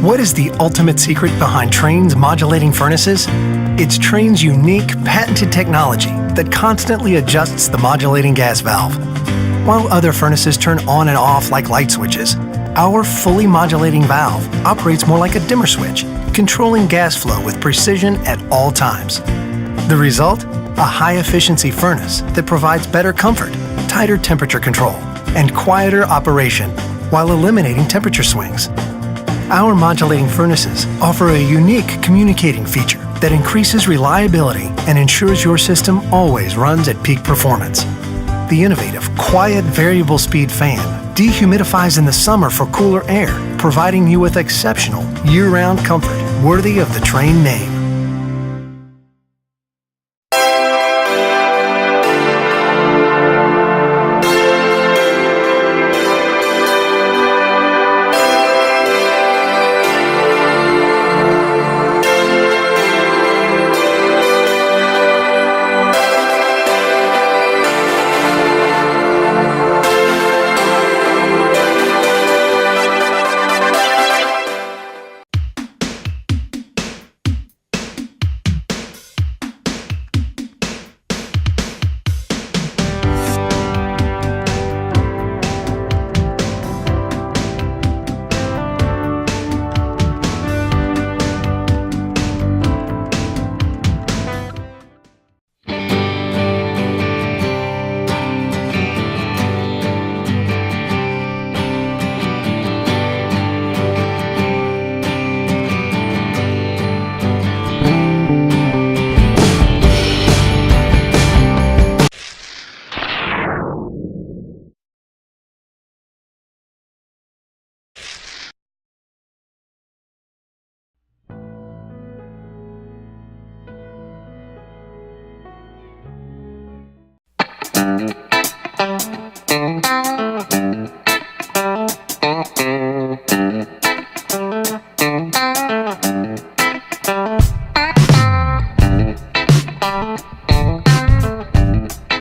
What is the ultimate secret behind Trane's modulating furnaces? It's Trane's unique, patented technology that constantly adjusts the modulating gas valve. While other furnaces turn on and off like light switches, our fully modulating valve operates more like a dimmer switch, controlling gas flow with precision at all times. The result? A high-efficiency furnace that provides better comfort, tighter temperature control, and quieter operation while eliminating temperature swings. Our modulating furnaces offer a unique communicating feature that increases reliability and ensures your system always runs at peak performance. The innovative, quiet variable speed fan dehumidifies in the summer for cooler air, providing you with exceptional year-round comfort worthy of the Trane name.